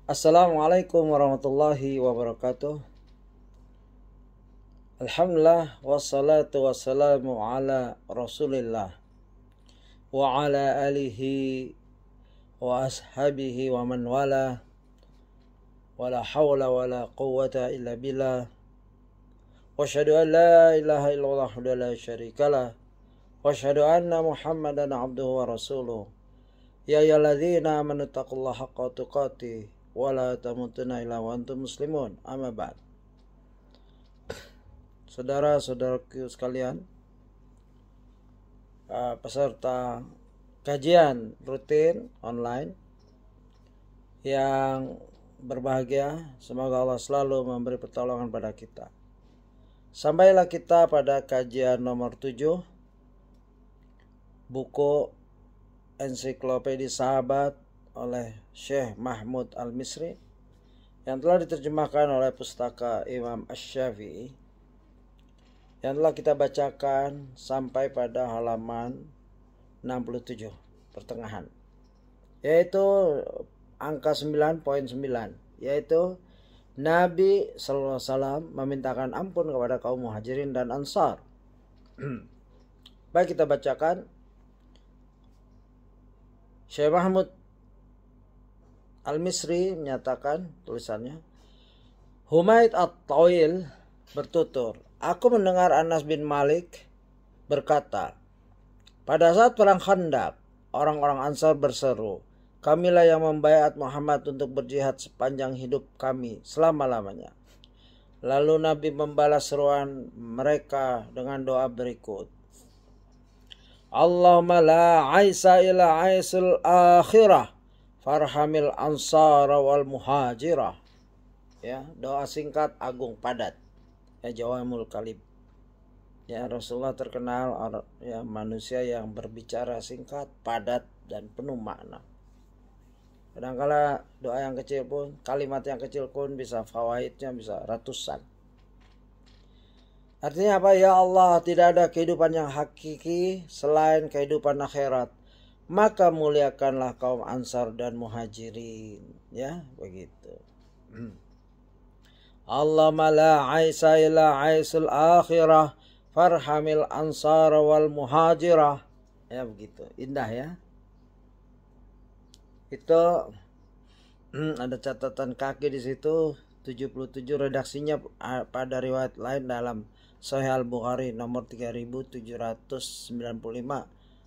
Assalamualaikum warahmatullahi wabarakatuh. Alhamdulillah wassalatu wassalamu ala Rasulillah wa ala alihi wa ashabihi wa man wala wala hawla wala quwwata illa billah wa asyhadu an la ilaha illallah wa la syarikalah wa asyhadu anna Muhammadan abduhu wa rasuluh. Ya ayyuhalladzina amanu taqullaha haqqa tuqatih wa la tamutunna illa wa antum muslimun. Amma ba'd. Saudara-saudaraku sekalian, peserta kajian rutin online yang berbahagia, semoga Allah selalu memberi pertolongan pada kita. Sampailah kita pada kajian nomor 7 buku Ensiklopedia Sahabat oleh Syekh Mahmud Al-Misri yang telah diterjemahkan oleh Pustaka Imam Asy-Syafi'i, yang telah kita bacakan sampai pada halaman 67 pertengahan, yaitu angka 9.9, yaitu Nabi sallallahu alaihi wasallam memintakan ampun kepada kaum Muhajirin dan Ansar. Baik, kita bacakan. Syekh Mahmud Al-Misri menyatakan tulisannya, Humaid At-Tawil bertutur, aku mendengar Anas bin Malik berkata, pada saat perang Khandaq, orang-orang Ansar berseru, kamilah yang membaiat Muhammad untuk berjihad sepanjang hidup kami selama-lamanya. Lalu Nabi membalas seruan mereka dengan doa berikut, Allahumma la aisa ila aisul akhirah farhamil ansara wal muhajirah. Ya, doa singkat agung padat, ya, jawamul kalim. Ya, Rasulullah terkenal ya manusia yang berbicara singkat, padat, dan penuh makna. Kadangkala doa yang kecil pun, kalimat yang kecil pun bisa fawaidnya bisa ratusan. Artinya apa? Ya Allah, tidak ada kehidupan yang hakiki selain kehidupan akhirat. Maka muliakanlah kaum Ansar dan Muhajirin. Ya, begitu. Allahumma la aisa ila aisul akhirah farhamil ansar wal muhajirah. Ya, begitu. Indah ya. Itu ada catatan kaki di situ, 77 redaksinya pada riwayat lain dalam Sahih Al-Bukhari nomor 3795.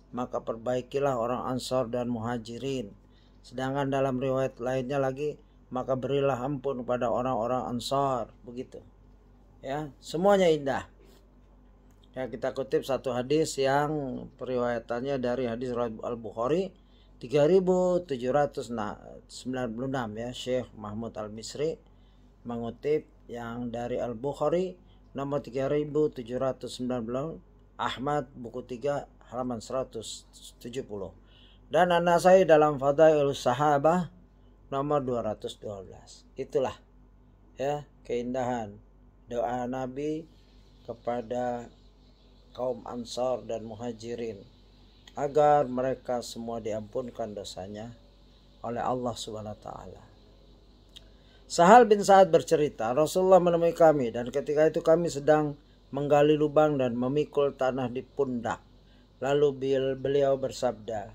Maka perbaikilah orang Ansar dan Muhajirin. Sedangkan dalam riwayat lainnya lagi, maka berilah ampun kepada orang-orang Ansar. Begitu. Ya, semuanya indah. Ya, kita kutip satu hadis yang periwayatannya dari hadis Al-Bukhari 3796 ya. Syekh Mahmud Al-Misri mengutip yang dari Al-Bukhari nomor 3790, Ahmad buku 3 halaman 170, dan An-Nasai dalam Fadailus Sahabah nomor 212. Itulah ya keindahan doa Nabi kepada kaum Ansar dan Muhajirin agar mereka semua diampunkan dosanya oleh Allah Subhanahu wa taala. Sahal bin Sa'ad bercerita, Rasulullah menemui kami dan ketika itu kami sedang menggali lubang dan memikul tanah di pundak. Lalu beliau bersabda,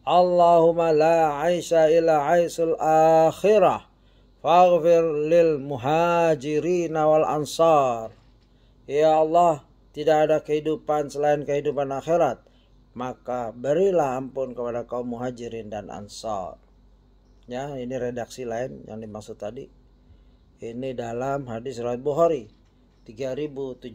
Allahumma la aisha ila aisul akhirah faghfir lil muhajirin wal ansar. Ya Allah, tidak ada kehidupan selain kehidupan akhirat, maka berilah ampun kepada kaum muhajirin dan ansar. Ya, ini redaksi lain yang dimaksud tadi. Ini dalam hadis riwayat Bukhari 3797,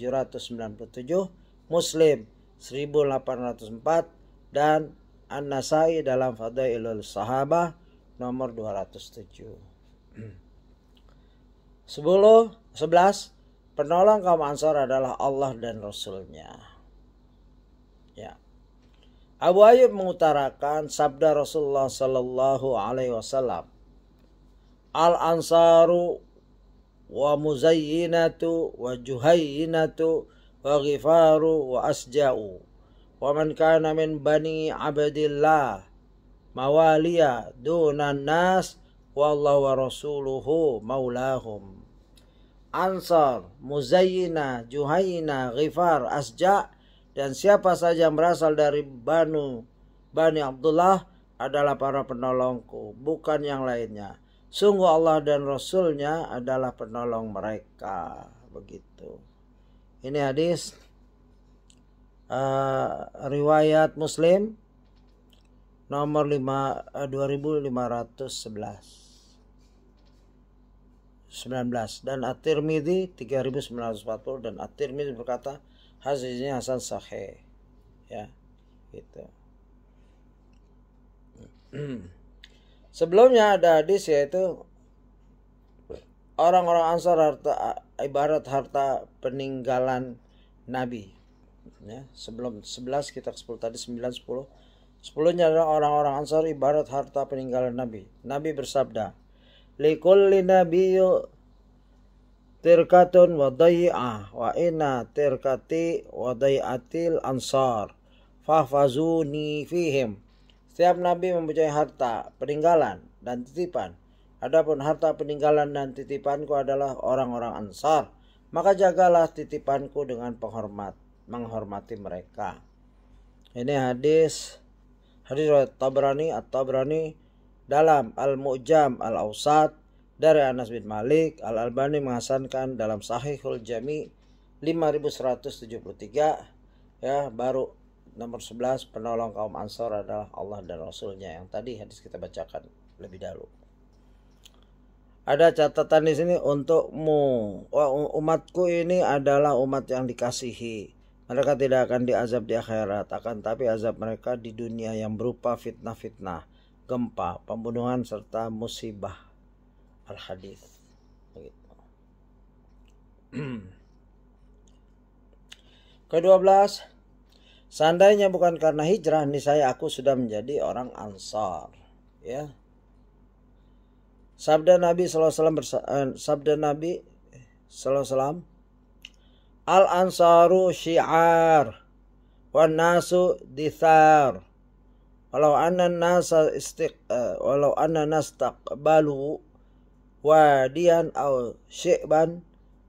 Muslim 1804, dan An-Nasai dalam Fadailul Sahabah nomor 207. 11. Penolong kaum Ansar adalah Allah dan Rasulnya. Ya. Abu Ayyub mengutarakan sabda Rasulullah sallallahu alaihi wasallam, Al-Ansaru wa muzayyinatu wa juhayyinatu wa ghifaru wa asja'u wa man kana min bani abdillah mawaliya dunan nas wallahu wa rasuluhu maulahum. Ansar, Muzayyina, Juhaina, Ghifar, Asja, dan siapa saja yang berasal dari Bani Abdullah adalah para penolongku, bukan yang lainnya. Sungguh Allah dan Rasulnya adalah penolong mereka. Begitu. Ini hadis riwayat Muslim nomor 2511 dan At-Tirmidzi 3940, dan At-Tirmidzi berkata hadisnya hasan sahih. Ya, gitu. Sebelumnya ada hadis yaitu orang-orang Ansar ibarat harta peninggalan Nabi. Ya, sebelum 11 kita 10 tadi 9 10. 10-nya adalah orang-orang Ansar ibarat harta peninggalan Nabi. Nabi bersabda, likulli nabiyyu tirkatun wa dai'ah wa inna tirkati wa dai'atil ansar fahfazuni fihim. Setiap nabi mempunyai harta peninggalan dan titipan. Adapun harta peninggalan dan titipanku adalah orang-orang Ansar, maka jagalah titipanku dengan menghormati mereka. Ini hadis riwayat Tabrani, At-Tabrani dalam Al-Mu'jam Al-Awsat dari Anas bin Malik. Al-Albani menghasankan dalam Sahihul Jami 5173. Ya, baru nomor 11, penolong kaum Ansar adalah Allah dan Rasulnya, yang tadi hadis kita bacakan lebih dahulu. Ada catatan di sini untukmu. Umatku ini adalah umat yang dikasihi. Mereka tidak akan diazab di akhirat, akan tapi azab mereka di dunia yang berupa fitnah-fitnah, gempa, pembunuhan, serta musibah. Al-Hadis. Begitu. Ke-12, seandainya bukan karena hijrah, niscaya aku sudah menjadi orang Ansar. Ya. Sabda Nabi SAW, Al-Ansaru syi'ar wan nasu dithar. Walau anna nastaqbalu wadiyan aw syi'ban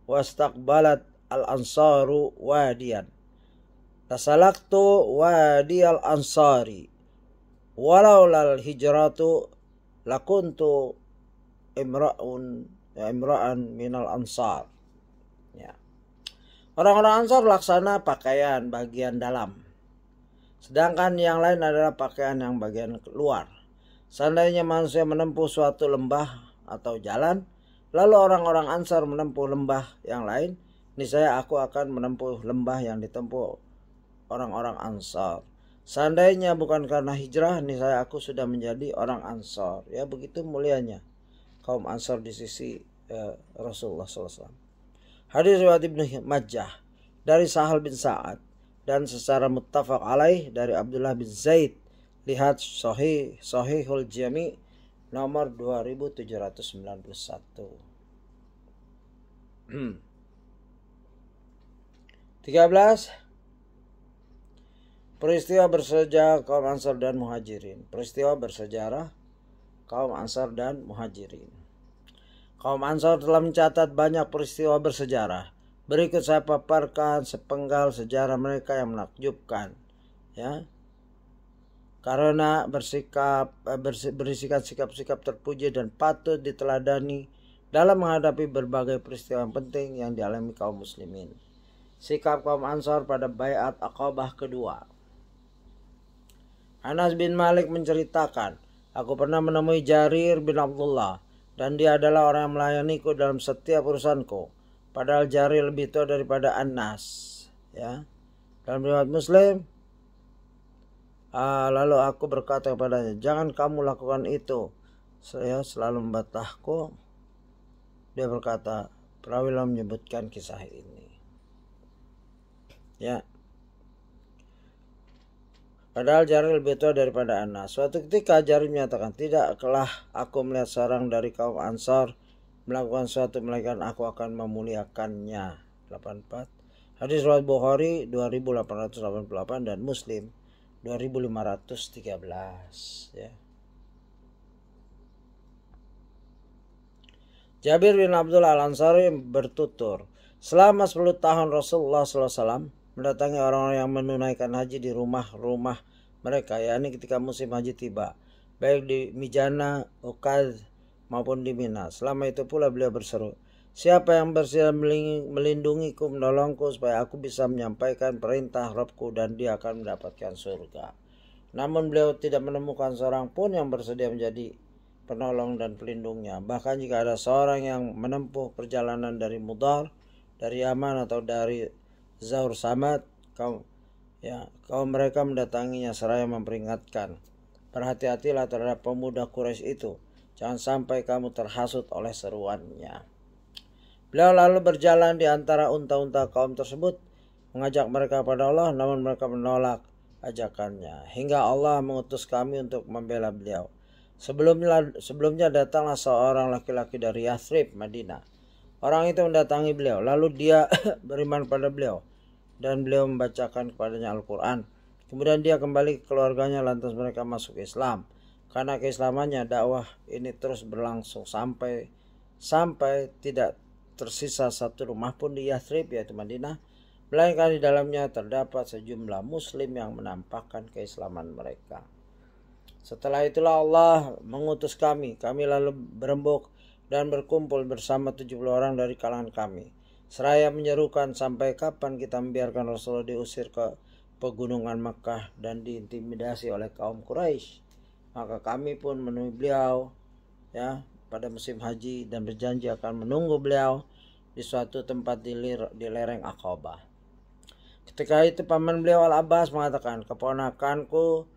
wastaqbalat al-ansaru wadiyan. Tasalaktu wadiyal ansari walau lal hijratu lakuntu imra'an minal ansar. Ya. Orang-orang Ansar laksana pakaian bagian dalam, sedangkan yang lain adalah pakaian yang bagian luar. Seandainya manusia menempuh suatu lembah atau jalan, lalu orang-orang Ansar menempuh lembah yang lain, niscaya aku akan menempuh lembah yang ditempuh orang-orang Ansar. Seandainya bukan karena hijrah, niscaya aku sudah menjadi orang Ansar. Ya, begitu mulianya kaum Ansar di sisi Rasulullah SAW. Hadis riwayat Ibnu Majah dari Sahal bin Sa'ad dan secara muttafaq alaih dari Abdullah bin Zaid. Lihat Sahihul Jami nomor 2791. 13. Peristiwa bersejarah kaum Ansar dan Muhajirin. Peristiwa bersejarah kaum Ansar dan Muhajirin. Kaum Ansar telah mencatat banyak peristiwa bersejarah. Berikut saya paparkan sepenggal sejarah mereka yang menakjubkan. Ya, karena berisikan sikap-sikap terpuji dan patut diteladani dalam menghadapi berbagai peristiwa penting yang dialami kaum muslimin. Sikap kaum Ansar pada Baiat Aqabah kedua. Anas bin Malik menceritakan, aku pernah menemui Jarir bin Abdullah, dan dia adalah orang yang melayaniku dalam setiap urusanku. Padahal Jarir lebih tua daripada Anas. Ya. Dalam riwayat Muslim, lalu aku berkata kepadanya, jangan kamu lakukan itu. Saya selalu membatahku. Dia berkata, perawilah menyebutkan kisah ini. Ya. Padahal Jarir lebih tua daripada Anas. Suatu ketika Jarir menyatakan, tidaklah aku melihat seorang dari kaum Ansar melakukan suatu melainkan aku akan memuliakannya. 84. Hadis riwayat Bukhari 2888 dan Muslim 2513. Ya. Jabir bin Abdullah Al-Ansari bertutur, selama 10 tahun Rasulullah SAW mendatangi orang-orang yang menunaikan haji di rumah-rumah mereka, yakni ketika musim haji tiba, baik di Mijana, Uqad maupun di Mina. Selama itu pula beliau berseru, siapa yang bersedia melindungiku, menolongku supaya aku bisa menyampaikan perintah Rabbku dan dia akan mendapatkan surga. Namun beliau tidak menemukan seorang pun yang bersedia menjadi penolong dan pelindungnya. Bahkan jika ada seorang yang menempuh perjalanan dari Mudar, dari Yaman atau dari Zaur Samad, kaum mereka mendatanginya seraya memperingatkan, berhati-hatilah terhadap pemuda Quraisy itu, jangan sampai kamu terhasut oleh seruannya. Beliau lalu berjalan di antara unta-unta kaum tersebut, mengajak mereka pada Allah, namun mereka menolak ajakannya, hingga Allah mengutus kami untuk membela beliau. Sebelumnya datanglah seorang laki-laki dari Yathrib, Madinah. Orang itu mendatangi beliau, lalu dia beriman pada beliau, dan beliau membacakan kepadanya Al-Quran. Kemudian dia kembali ke keluarganya, lantas mereka masuk Islam. Karena keislamannya, dakwah ini terus berlangsung sampai tidak tersisa satu rumah pun di Yathrib, yaitu Madinah, melainkan di dalamnya terdapat sejumlah muslim yang menampakkan keislaman mereka. Setelah itulah Allah mengutus kami lalu berembuk dan berkumpul bersama 70 orang dari kalangan kami, seraya menyerukan, sampai kapan kita membiarkan Rasulullah diusir ke pegunungan Makkah dan diintimidasi oleh kaum Quraisy. Maka kami pun menemui beliau pada musim haji dan berjanji akan menunggu beliau di suatu tempat di lereng Aqabah. Ketika itu paman beliau Al-Abbas mengatakan, keponakanku,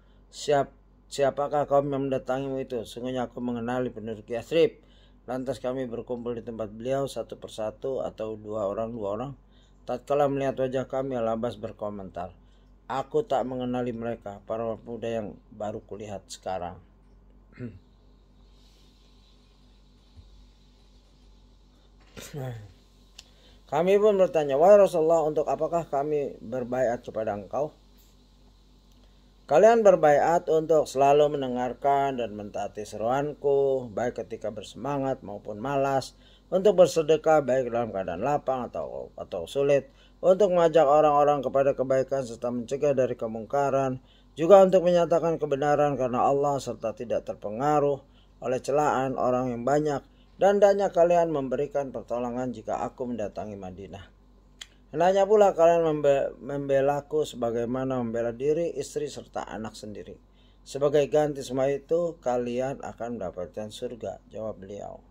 siapakah kaum yang mendatangimu itu? Sungguhnya aku mengenali penduduk Yathrib. Lantas kami berkumpul di tempat beliau satu persatu atau dua orang. Tatkala melihat wajah kami, Al-Abbas berkomentar, aku tak mengenali mereka, para pemuda yang baru kulihat sekarang. Kami pun bertanya, wahai Rasulullah, untuk apakah kami berbaiat kepada engkau? Kalian berbaiat untuk selalu mendengarkan dan mentaati seruanku, baik ketika bersemangat maupun malas, untuk bersedekah baik dalam keadaan lapang atau sulit, untuk mengajak orang-orang kepada kebaikan serta mencegah dari kemungkaran, juga untuk menyatakan kebenaran karena Allah serta tidak terpengaruh oleh celaan orang yang banyak, dan hendaknya kalian memberikan pertolongan jika aku mendatangi Madinah. Hendaknya pula kalian membelaku sebagaimana membela diri, istri, serta anak sendiri. Sebagai ganti semua itu, kalian akan mendapatkan surga, jawab beliau.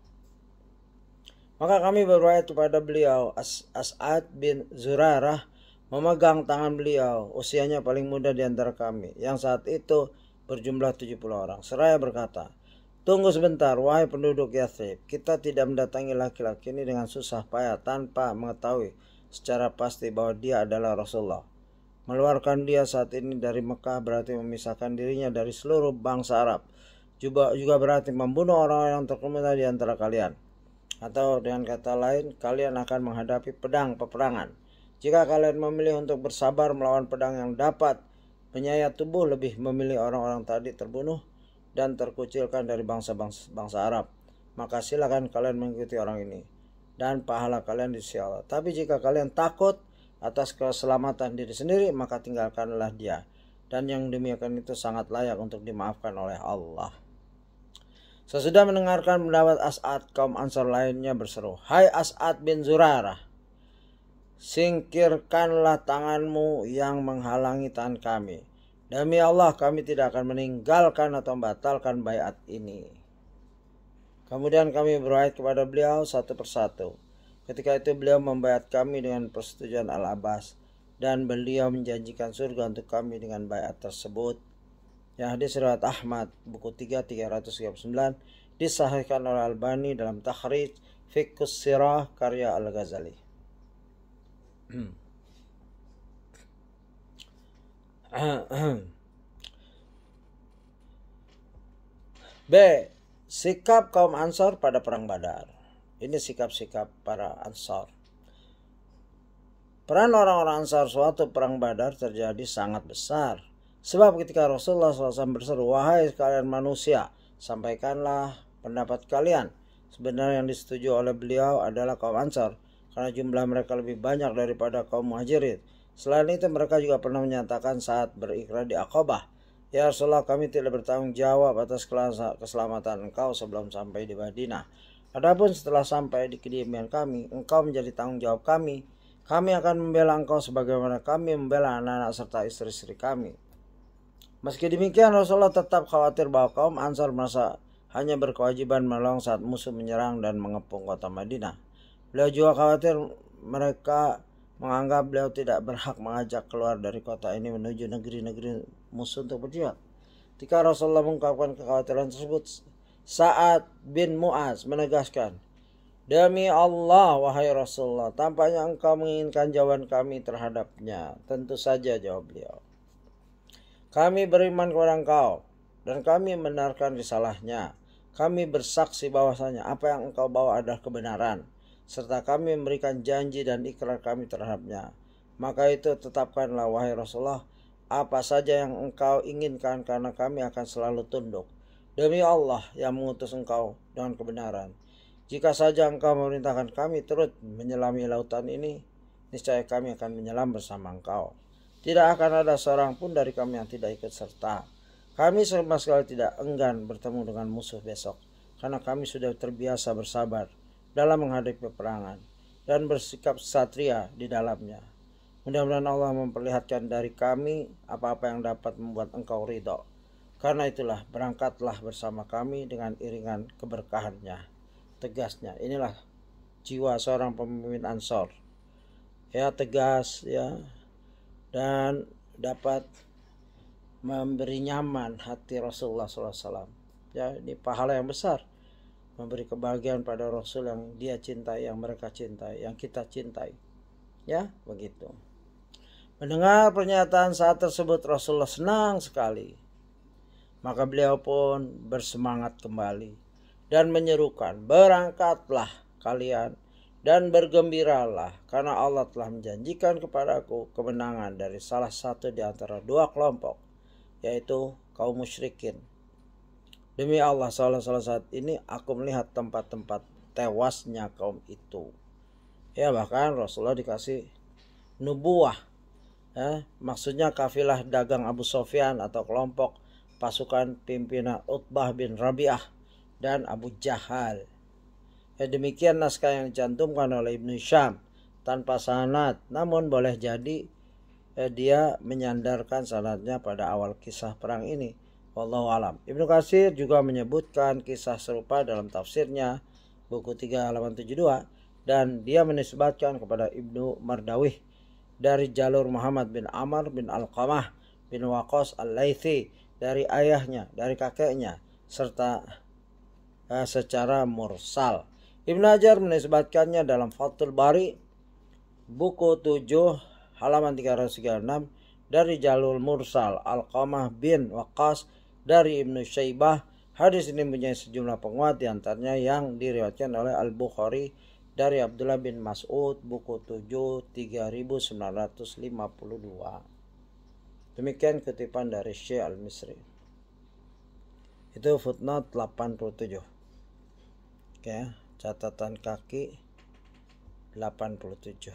Maka kami berwayat kepada beliau. As'ad bin Zurarah memegang tangan beliau, usianya paling muda di antara kami, yang saat itu berjumlah 70 orang. Seraya berkata, tunggu sebentar, wahai penduduk Yathrib, kita tidak mendatangi laki-laki ini dengan susah payah tanpa mengetahui secara pasti bahwa dia adalah Rasulullah. Meluarkan dia saat ini dari Mekah berarti memisahkan dirinya dari seluruh bangsa Arab. Juga berarti membunuh orang-orang yang terkemuka di antara kalian. Atau dengan kata lain, kalian akan menghadapi peperangan. Jika kalian memilih untuk bersabar melawan pedang yang dapat menyayat tubuh, lebih memilih orang-orang tadi terbunuh dan terkucilkan dari bangsa Arab, maka silakan kalian mengikuti orang ini, dan pahala kalian di sisi Allah. Tapi jika kalian takut atas keselamatan diri sendiri, maka tinggalkanlah dia, dan yang demikian itu sangat layak untuk dimaafkan oleh Allah. Sesudah mendengarkan pendapat As'ad, kaum Ansar lainnya berseru, hai As'ad bin Zurarah, singkirkanlah tanganmu yang menghalangi tangan kami. Demi Allah, kami tidak akan meninggalkan atau membatalkan baiat ini. Kemudian kami berwait kepada beliau satu persatu. Ketika itu beliau membaiat kami dengan persetujuan Al-Abbas, dan beliau menjanjikan surga untuk kami dengan baiat tersebut. Yang hadis riwayat Ahmad, buku 3 339, disahihkan oleh Albani dalam Takhrij Fiqhus Sirah karya Al-Ghazali. B. Sikap kaum Ansar pada perang Badar. Ini sikap-sikap para Ansar. Peran orang-orang Ansar suatu perang Badar terjadi sangat besar. Sebab ketika Rasulullah SAW berseru, wahai sekalian manusia, sampaikanlah pendapat kalian. Sebenarnya yang disetujui oleh beliau adalah kaum Ansar, karena jumlah mereka lebih banyak daripada kaum Muhajirin. Selain itu mereka juga pernah menyatakan saat berikrar di Aqabah, "Ya Rasulullah, kami tidak bertanggung jawab atas keselamatan engkau sebelum sampai di Madinah. Adapun setelah sampai di kediaman kami, engkau menjadi tanggung jawab kami. Kami akan membela engkau sebagaimana kami membela anak-anak serta istri-istri kami." Meski demikian, Rasulullah tetap khawatir bahwa kaum Ansar merasa hanya berkewajiban menolong saat musuh menyerang dan mengepung kota Madinah. Beliau juga khawatir mereka menganggap beliau tidak berhak mengajak keluar dari kota ini menuju negeri-negeri musuh untuk berjihad. Ketika Rasulullah mengungkapkan kekhawatiran tersebut, Sa'ad bin Mu'az menegaskan, "Demi Allah, wahai Rasulullah, tampaknya engkau menginginkan jawaban kami terhadapnya." "Tentu saja," jawab beliau. "Kami beriman kepada engkau dan kami membenarkan risalahnya. Kami bersaksi bahwasanya apa yang engkau bawa adalah kebenaran, serta kami memberikan janji dan ikrar kami terhadapnya. Maka itu tetapkanlah, wahai Rasulullah, apa saja yang engkau inginkan, karena kami akan selalu tunduk. Demi Allah yang mengutus engkau dengan kebenaran. Jika saja engkau memerintahkan kami turut menyelami lautan ini, niscaya kami akan menyelam bersama engkau. Tidak akan ada seorang pun dari kami yang tidak ikut serta. Kami sama sekali tidak enggan bertemu dengan musuh besok, karena kami sudah terbiasa bersabar dalam menghadapi peperangan dan bersikap satria di dalamnya. Mudah-mudahan Allah memperlihatkan dari kami apa-apa yang dapat membuat engkau ridho. Karena itulah berangkatlah bersama kami dengan iringan keberkahannya." Tegasnya, inilah jiwa seorang pemimpin Ansor. Ya, tegas ya, dan dapat memberi nyaman hati Rasulullah SAW. Ya, ini pahala yang besar, memberi kebahagiaan pada Rasul yang dia cintai, yang mereka cintai, yang kita cintai. Ya, begitu. Mendengar pernyataan saat tersebut, Rasulullah senang sekali. Maka beliau pun bersemangat kembali dan menyerukan, "Berangkatlah kalian dan bergembiralah, karena Allah telah menjanjikan kepadaku kemenangan dari salah satu di antara dua kelompok, yaitu kaum musyrikin. Demi Allah, salah saat ini aku melihat tempat-tempat tewasnya kaum itu." Ya, bahkan Rasulullah dikasih nubuah. Ya, maksudnya kafilah dagang Abu Sufyan atau kelompok pasukan pimpinan Utbah bin Rabi'ah dan Abu Jahal. Ya, demikian naskah yang dicantumkan oleh Ibnu Syam tanpa sanad, namun boleh jadi dia menyandarkan sanadnya pada awal kisah perang ini. Wallahu alam. Ibnu Katsir juga menyebutkan kisah serupa dalam tafsirnya buku 3 halaman 72, dan dia menisbatkan kepada Ibnu Mardawih dari jalur Muhammad bin Amr bin Alqamah bin Waqqas al-Laythi dari ayahnya, dari kakeknya, serta secara mursal. Ibnu Hajar menisbatkannya dalam Fathul Bari buku 7 halaman 336 dari jalur mursal Alqamah bin Waqqas dari Ibnu Syaibah. Hadis ini mempunyai sejumlah penguat, diantaranya yang diriwayatkan oleh Al-Bukhari dari Abdullah bin Mas'ud buku 7 3952. Demikian kutipan dari Syekh Al-Misri. Itu footnote 87. Oke, catatan kaki 87.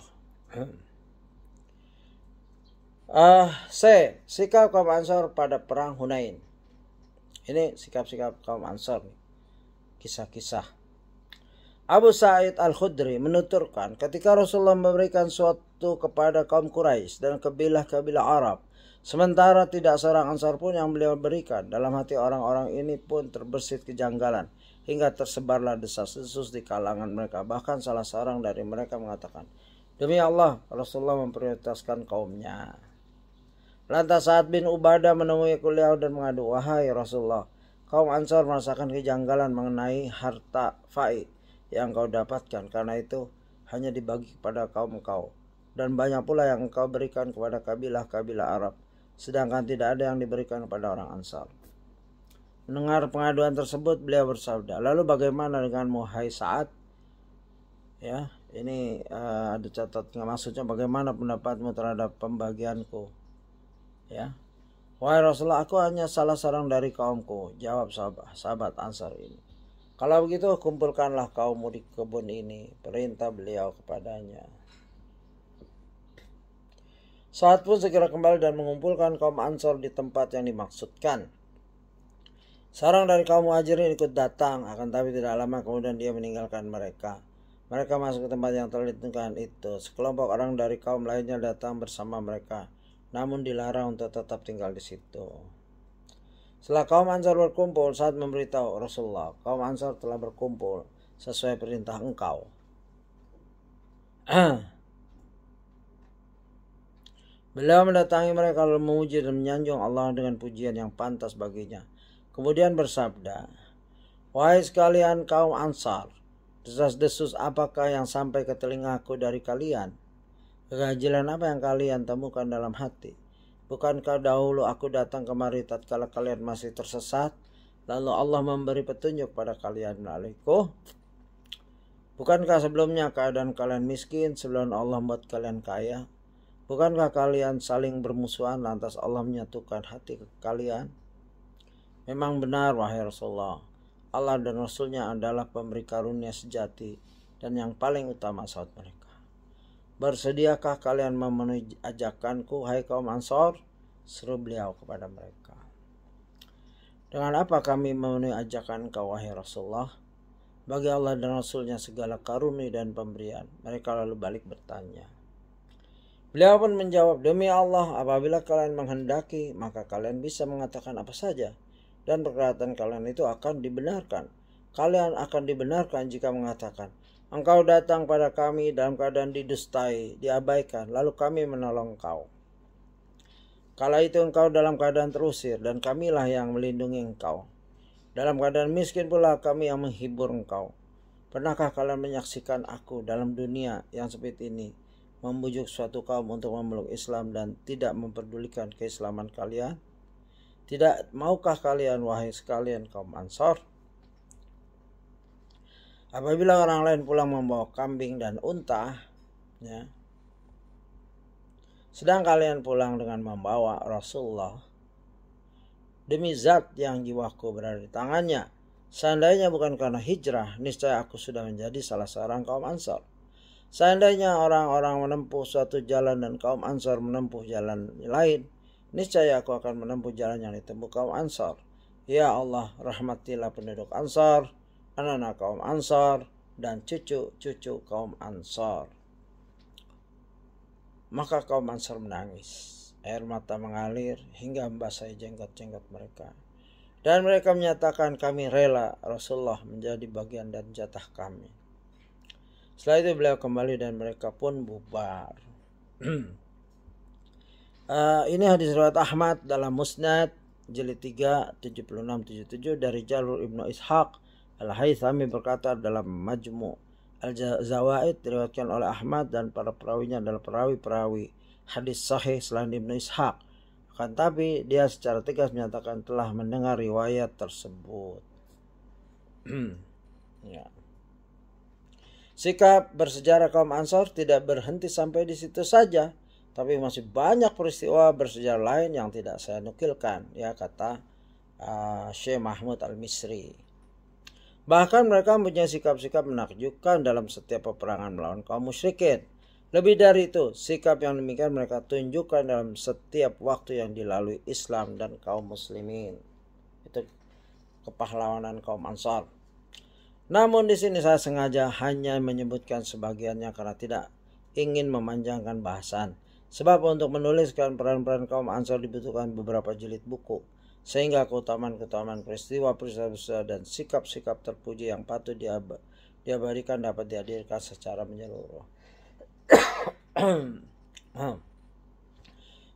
C. Sikap kaum Ansor pada perang Hunain. Ini sikap-sikap kaum Ansor, kisah-kisah. Abu Sa'id Al-Khudri menuturkan, ketika Rasulullah memberikan suatu kepada kaum Quraisy dan kabilah-kabilah Arab, sementara tidak seorang Ansar pun yang beliau berikan, dalam hati orang-orang ini pun terbersit kejanggalan, hingga tersebarlah desas-desus di kalangan mereka. Bahkan salah seorang dari mereka mengatakan, "Demi Allah, Rasulullah memprioritaskan kaumnya." Lantas Sa'ad bin Ubadah menemui beliau dan mengadu, "Wahai Rasulullah, kaum Ansar merasakan kejanggalan mengenai harta faid yang kau dapatkan, karena itu hanya dibagi kepada kaum kau, dan banyak pula yang engkau berikan kepada kabilah-kabilah Arab, sedangkan tidak ada yang diberikan kepada orang Ansar." Mendengar pengaduan tersebut, beliau bersabda, "Lalu bagaimana denganmu, hai Sa'ad?" Ya, ini ada catatnya, maksudnya bagaimana pendapatmu terhadap pembagianku? Ya, "Wahai Rasulullah, aku hanya salah seorang dari kaumku," jawab sahabat Ansar ini. Kalau begitu kumpulkanlah kaummu di kebun ini, perintah beliau kepadanya. Saat pun segera kembali dan mengumpulkan kaum Ansor di tempat yang dimaksudkan. Seorang dari kaum Muhajirin ikut datang, akan tapi tidak lama kemudian dia meninggalkan mereka. Mereka masuk ke tempat yang telah ditentukan itu. Sekelompok orang dari kaum lainnya datang bersama mereka, namun dilarang untuk tetap tinggal di situ. Setelah kaum Ansar berkumpul, saat memberitahu Rasulullah, kaum Ansar telah berkumpul sesuai perintah engkau. Beliau mendatangi mereka lalu memuji dan menyanjung Allah dengan pujian yang pantas baginya. Kemudian bersabda, wahai sekalian kaum Ansar, desas-desus apakah yang sampai ke telingaku dari kalian? Kegajilan apa yang kalian temukan dalam hati? Bukankah dahulu aku datang kemari tatkala kalian masih tersesat, lalu Allah memberi petunjuk pada kalian melaluiku? Bukankah sebelumnya keadaan kalian miskin sebelum Allah membuat kalian kaya? Bukankah kalian saling bermusuhan lantas Allah menyatukan hati kalian? Memang benar wahai Rasulullah, Allah dan Rasulnya adalah pemberi karunia sejati dan yang paling utama saat mereka. Bersediakah kalian memenuhi ajakanku hai kaum Ansor? Seru beliau kepada mereka. Dengan apa kami memenuhi ajakan kau wahai Rasulullah? Bagi Allah dan Rasulnya segala karunia dan pemberian. Mereka lalu balik bertanya. Beliau pun menjawab, demi Allah, apabila kalian menghendaki, maka kalian bisa mengatakan apa saja, dan perkataan kalian itu akan dibenarkan. Kalian akan dibenarkan jika mengatakan, engkau datang pada kami dalam keadaan didustai, diabaikan, lalu kami menolong engkau. Kala itu engkau dalam keadaan terusir, dan kamilah yang melindungi engkau. Dalam keadaan miskin pula kami yang menghibur engkau. Pernahkah kalian menyaksikan aku dalam dunia yang seperti ini, membujuk suatu kaum untuk memeluk Islam dan tidak memperdulikan keislaman kalian? Tidak maukah kalian wahai sekalian kaum Ansor? Apabila orang lain pulang membawa kambing dan unta, sedang kalian pulang dengan membawa Rasulullah, demi zat yang jiwaku berada di tangannya, seandainya bukan karena hijrah, niscaya aku sudah menjadi salah seorang kaum Ansor. Seandainya orang-orang menempuh suatu jalan dan kaum Ansor menempuh jalan lain, niscaya aku akan menempuh jalan yang ditempuh kaum Ansor. Ya Allah, rahmatilah penduduk Ansor, anak-anak kaum Ansor, dan cucu-cucu kaum Ansor. Maka kaum Ansor menangis. Air mata mengalir hingga membasahi jenggot-jenggot mereka. Dan mereka menyatakan, kami rela Rasulullah menjadi bagian dan jatah kami. Setelah itu beliau kembali dan mereka pun bubar. Ini hadis riwayat Ahmad dalam Musnad jilid 3 76-77 dari jalur Ibnu Ishaq. Al-Haythami berkata dalam Majmu' Al-Zawaid diriwayatkan oleh Ahmad dan para perawinya adalah perawi-perawi hadis sahih selain Ibnu Ishaq. Akan tapi dia secara tegas menyatakan telah mendengar riwayat tersebut. Ya. Sikap bersejarah kaum Ansor tidak berhenti sampai di situ saja, tapi masih banyak peristiwa bersejarah lain yang tidak saya nukilkan, ya kata Syekh Mahmud Al-Misri. Bahkan mereka mempunyai sikap-sikap menakjubkan dalam setiap peperangan melawan kaum musyrikin. Lebih dari itu, sikap yang demikian mereka tunjukkan dalam setiap waktu yang dilalui Islam dan kaum muslimin. Itu kepahlawanan kaum Ansor. Namun di sini saya sengaja hanya menyebutkan sebagiannya karena tidak ingin memanjangkan bahasan. Sebab untuk menuliskan peran-peran kaum Ansor dibutuhkan beberapa jilid buku. Sehingga keutamaan-keutamaan peristiwa-peristiwa dan sikap-sikap terpuji yang patut diabadikan dapat dihadirkan secara menyeluruh.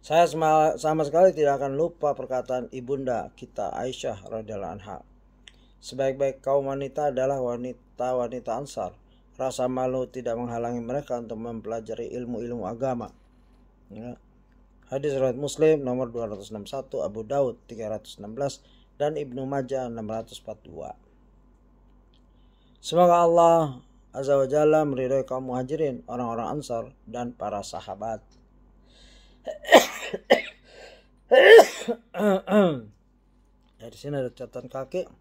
Saya sama sekali tidak akan lupa perkataan ibunda kita Aisyah radhiyallahu anha. Sebaik-baik kaum wanita adalah wanita-wanita Ansar. Rasa malu tidak menghalangi mereka untuk mempelajari ilmu-ilmu agama. Ya. Hadis riwayat Muslim nomor 261, Abu Daud 316, dan Ibnu Majah 642. Semoga Allah Azza wa Jalla meridhai kaum Muhajirin, orang-orang Ansar, dan para sahabat. Dari sini ada catatan kaki.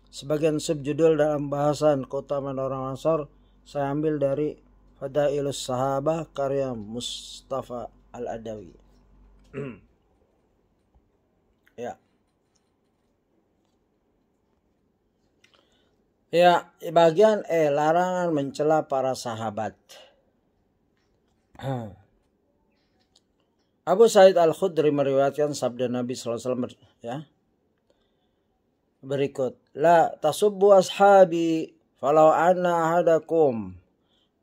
Sebagian subjudul dalam bahasan keutamaan orang Ansar saya ambil dari Fadailus Sahabah karya Mustafa Al-Adawi. Ya. Ya, bagian larangan mencela para sahabat. Abu Sa'id Al-Khudri meriwayatkan sabda Nabi SAW ya. Berikut, la tasubbu ashabi falau anna ahadakum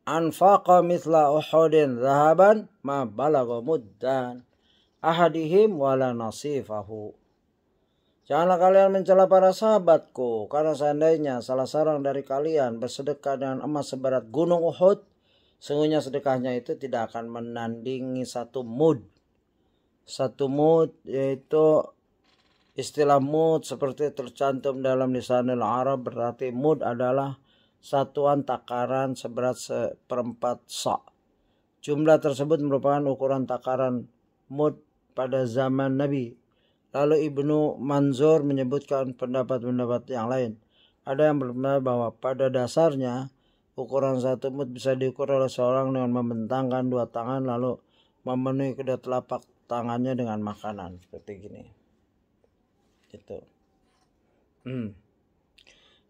anfaqa mithla Uhudin zahaban ma balagha muddan ahadihim wala nasifahu. Janganlah kalian mencela para sahabatku, karena seandainya salah seorang dari kalian bersedekah dengan emas seberat gunung Uhud, sungguhnya sedekahnya itu tidak akan menandingi satu mud. Satu mud yaitu istilah mud seperti tercantum dalam lisanul Arab, berarti mud adalah satuan takaran seberat 1/4 sa'. Jumlah tersebut merupakan ukuran takaran mud pada zaman Nabi. Lalu Ibnu Manzur menyebutkan pendapat-pendapat yang lain. Ada yang berpendapat bahwa pada dasarnya ukuran satu mud bisa diukur oleh seorang dengan membentangkan dua tangan lalu memenuhi kedua telapak tangannya dengan makanan seperti gini. Itu.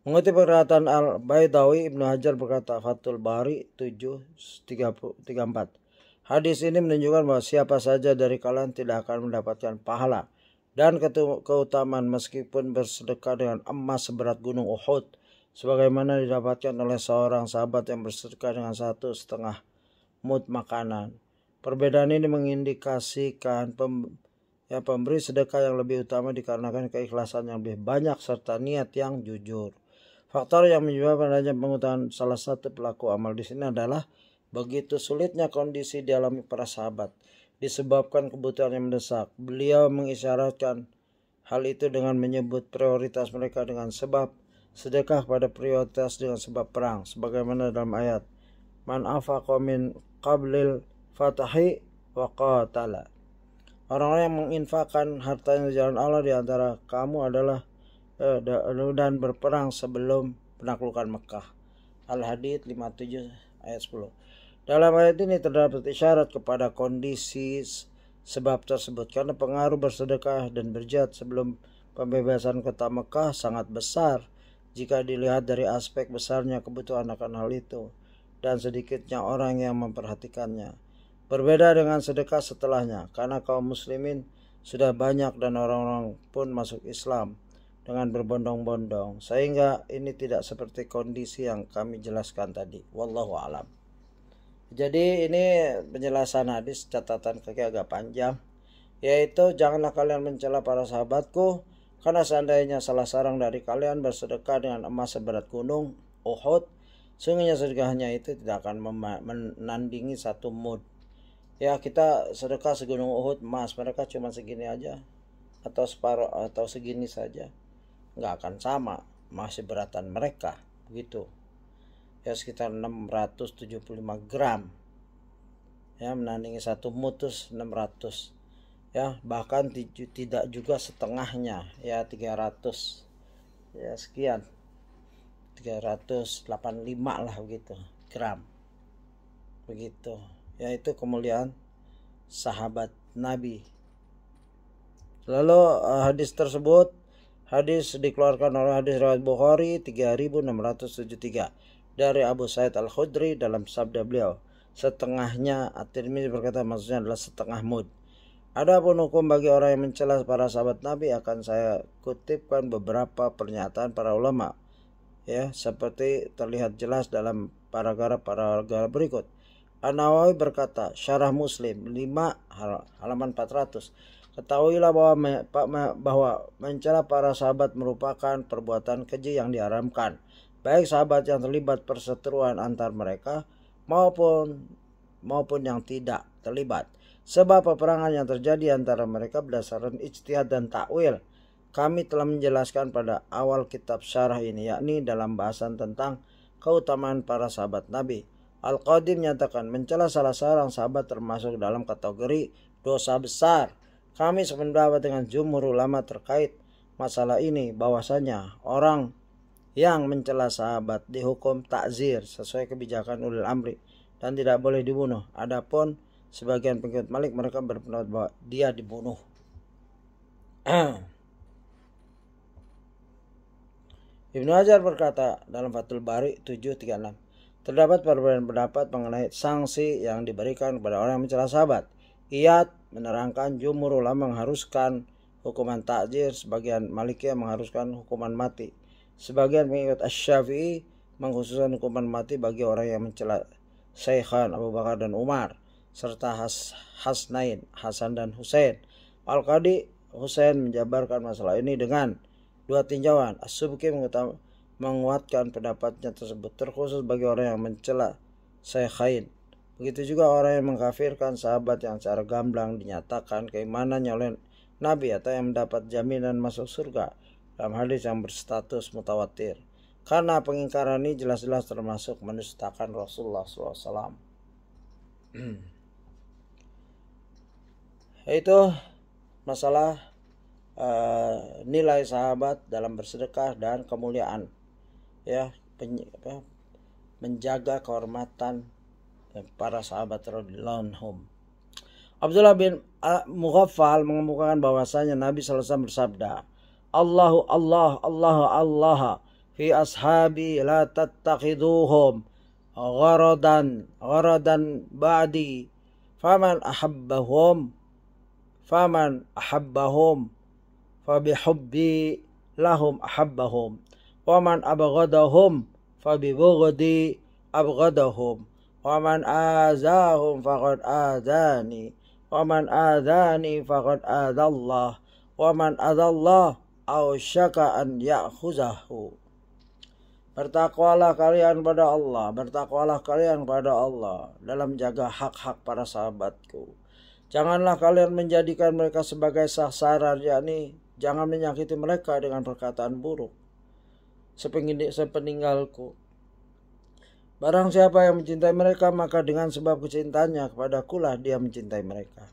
Mengutip perkataan Al-Baydawi, Ibnu Hajar berkata Fathul Bari 7:34. Hadis ini menunjukkan bahwa siapa saja dari kalian tidak akan mendapatkan pahala dan keutamaan meskipun bersedekah dengan emas seberat gunung Uhud, sebagaimana didapatkan oleh seorang sahabat yang bersedekah dengan 1,5 mud makanan. Perbedaan ini mengindikasikan pemberi sedekah yang lebih utama dikarenakan keikhlasan yang lebih banyak serta niat yang jujur. Faktor yang menyebabkan adanya pengutamaan salah satu pelaku amal di sini adalah begitu sulitnya kondisi dialami para sahabat disebabkan kebutuhan yang mendesak. Beliau mengisyaratkan hal itu dengan menyebut prioritas mereka dengan sebab sedekah pada prioritas dengan sebab perang, sebagaimana dalam ayat man afaqa min qablil fatahi wa qatala. Orang-orang yang menginfakkan hartanya di jalan Allah di antara kamu adalah dan berperang sebelum penaklukan Mekah. Al-Hadid 57 ayat 10. Dalam ayat ini terdapat isyarat kepada kondisi sebab tersebut karena pengaruh bersedekah dan berjihad sebelum pembebasan kota Mekah sangat besar jika dilihat dari aspek besarnya kebutuhan akan hal itu dan sedikitnya orang yang memperhatikannya. Berbeda dengan sedekah setelahnya karena kaum muslimin sudah banyak dan orang-orang pun masuk Islam dengan berbondong-bondong sehingga ini tidak seperti kondisi yang kami jelaskan tadi. Wallahu a'lam. Jadi ini penjelasan hadis catatan kaki agak panjang, yaitu janganlah kalian mencela para sahabatku karena seandainya salah seorang dari kalian bersedekah dengan emas seberat gunung Uhud, sungguhnya sedekahnya itu tidak akan menandingi satu mud. Ya, kita sedekah segunung Uhud emas, mereka cuma segini aja atau separuh atau segini saja, nggak akan sama, masih beratan mereka begitu. Ya sekitar 675 gram ya, menandingi satu mutus 600 ya, bahkan tidak juga setengahnya ya, 300 ya sekian 385 lah begitu gram begitu ya. Itu kemuliaan sahabat Nabi. Lalu hadis tersebut dikeluarkan oleh hadis riwayat Bukhari 3673 dari Abu Sa'id Al-Khudri dalam sabda beliau, setengahnya. At-Tirmidzi berkata maksudnya adalah setengah mud. Adapun hukum bagi orang yang mencela para sahabat Nabi akan saya kutipkan beberapa pernyataan para ulama ya, seperti terlihat jelas dalam paragraf berikut. An-Nawawi berkata, Syarah Muslim 5 halaman 400, ketahuilah bahwa mencela para sahabat merupakan perbuatan keji yang diharamkan, baik sahabat yang terlibat perseteruan antar mereka maupun yang tidak terlibat. Sebab peperangan yang terjadi antara mereka berdasarkan ijtihad dan takwil. Kami telah menjelaskan pada awal kitab syarah ini, yakni dalam bahasan tentang keutamaan para sahabat Nabi. Al-Qadim menyatakan mencela salah seorang sahabat termasuk dalam kategori dosa besar. Kami sependapat dengan jumhur ulama terkait masalah ini, bahwasanya orang yang mencela sahabat dihukum takzir sesuai kebijakan ulil amri dan tidak boleh dibunuh. Adapun sebagian pengikut Malik mereka berpendapat bahwa dia dibunuh. Ibnu Hajar berkata dalam Fathul Bari 736, terdapat perbedaan pendapat mengenai sanksi yang diberikan kepada orang yang mencela sahabat. Iyad menerangkan jumhur ulama mengharuskan hukuman takzir, sebagian Malikiyah mengharuskan hukuman mati. Sebagian pengikut Asy-Syafi'i mengkhususkan hukuman mati bagi orang yang mencela Syekhan Abu Bakar dan Umar serta Hasnain, Hasan dan Husain. Al-Qadi Husain menjabarkan masalah ini dengan dua tinjauan. As-Subki menguatkan pendapatnya tersebut terkhusus bagi orang yang mencela Syekhain. Begitu juga orang yang mengkafirkan sahabat yang secara gamblang dinyatakan keimanannya oleh Nabi atau yang mendapat jaminan masuk surga dalam hadis yang berstatus mutawatir. Karena pengingkaran ini jelas-jelas termasuk mendustakan Rasulullah SAW. Itu masalah nilai sahabat dalam bersedekah dan kemuliaan, ya, menjaga kehormatan para sahabat radhiyallahu anhum. Abdullah bin Mughaffal mengemukakan bahwasanya Nabi sallallahu alaihi wasallam bersabda, Allah fi ashabi la tattakhiduhum gharadan ba'di faman ahabbahum fabihubbi lahum ahabbahum wa man abghadahum fabibughdi abghadahum wa man azahum faqad adani wa man adani faqad adallah wa man adallah ausyaka an ya'khuzahu. Bertakwalah kalian pada Allah dalam menjaga hak-hak para sahabatku. Janganlah kalian menjadikan mereka sebagai sasaran, yakni jangan menyakiti mereka dengan perkataan buruk sepeninggalku. Barang siapa yang mencintai mereka, maka dengan sebab kecintaannya kepadakulah dia mencintai mereka.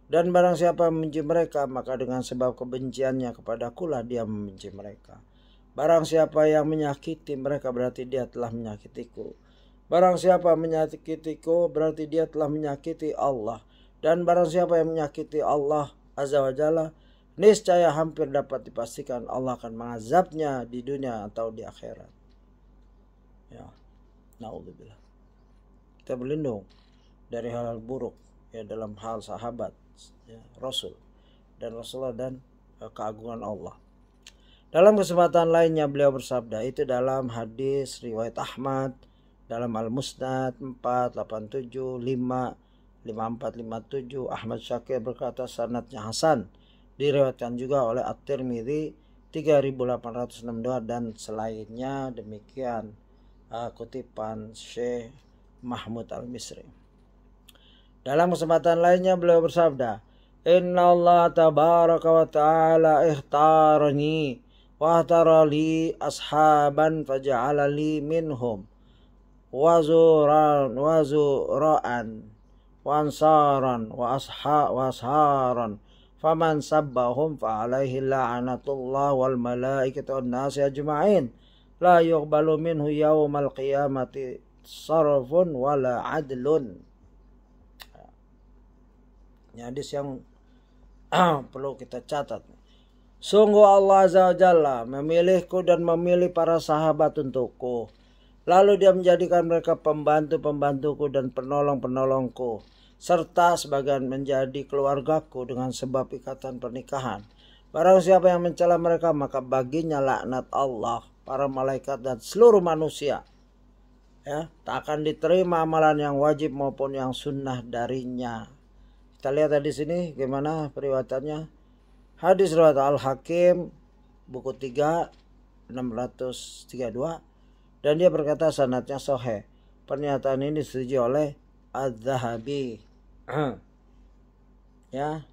Dan barang siapa yang membenci mereka, maka dengan sebab kebenciannya kepadakulah dia membenci mereka. Barang siapa yang menyakiti mereka, berarti dia telah menyakitiku. Barang siapa menyakitiku, berarti dia telah menyakiti Allah. Dan barang siapa yang menyakiti Allah Azza wa Jalla, niscaya hampir dapat dipastikan Allah akan mengazabnya di dunia atau di akhirat. Ya, naudzubillah. Kita berlindung dari hal-hal buruk, ya, dalam hal sahabat, ya, Rasul dan Rasulullah dan keagungan Allah. Dalam kesempatan lainnya beliau bersabda, itu dalam hadis riwayat Ahmad dalam Al-Musnad 487 5457. Ahmad Syakir berkata sanadnya hasan, diriwayatkan juga oleh At-Tirmidzi 3862 dan selainnya. Demikian kutipan Syekh Mahmud Al-Misri. Dalam kesempatan lainnya beliau bersabda, Inna Allah tabaraka wa ta'ala ihtarani wa ahtara li ashaban faja'ala li minhum wazura'an wa ansaran wa asharan faman sabbahum fa alaihi la'anatullah wal malaikati wan nasi ajma'in la yuqbalu minhu yaumal qiyamati sarfun wala adlun. Ini hadis yang perlu kita catat. Sungguh Allah Azza wa Jalla memilihku dan memilih para sahabat untukku. Lalu dia menjadikan mereka pembantu-pembantuku dan penolong-penolongku, serta sebagian menjadi keluargaku dengan sebab ikatan pernikahan. Barang siapa yang mencela mereka, maka baginya laknat Allah, para malaikat dan seluruh manusia. Ya, tak akan diterima amalan yang wajib maupun yang sunnah darinya. Kita lihat di sini gimana periwayatannya. Hadis riwayat Al-Hakim buku 3 632 dan dia berkata sanadnya sahih. Pernyataan ini disetujui oleh Az-Zahabi. Ya.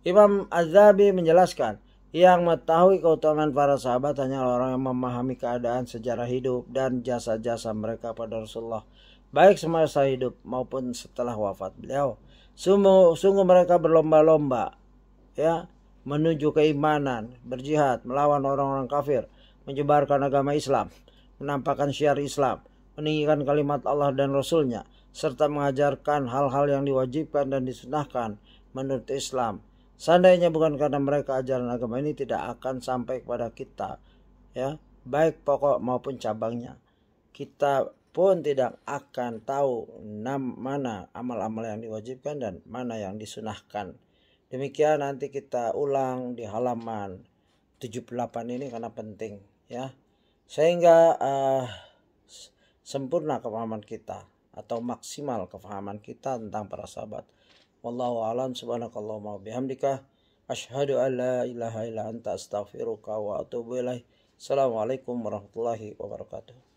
Imam Az-Zahabi menjelaskan, yang mengetahui keutamaan para sahabat hanyalah orang yang memahami keadaan sejarah hidup dan jasa-jasa mereka pada Rasulullah, baik semasa hidup maupun setelah wafat beliau. Sungguh mereka berlomba-lomba, ya, menuju keimanan, berjihad, melawan orang-orang kafir. menyebarkan agama Islam, menampakkan syiar Islam, meninggikan kalimat Allah dan Rasulnya, serta mengajarkan hal-hal yang diwajibkan dan disunahkan menurut Islam. Seandainya bukan karena mereka, ajaran agama ini tidak akan sampai kepada kita, ya, baik pokok maupun cabangnya. Kita pun tidak akan tahu mana amal-amal yang diwajibkan dan mana yang disunahkan. Demikian nanti kita ulang di halaman 78 ini karena penting, ya, sehingga sempurna kepahaman kita atau maksimal kepahaman kita tentang para sahabat. Wallahu a'lam. Subhanakallahumma bihamdika asyhadu an la ilaha illa anta astaghfiruka wa atubu ilaik. Assalamualaikum warahmatullahi wabarakatuh.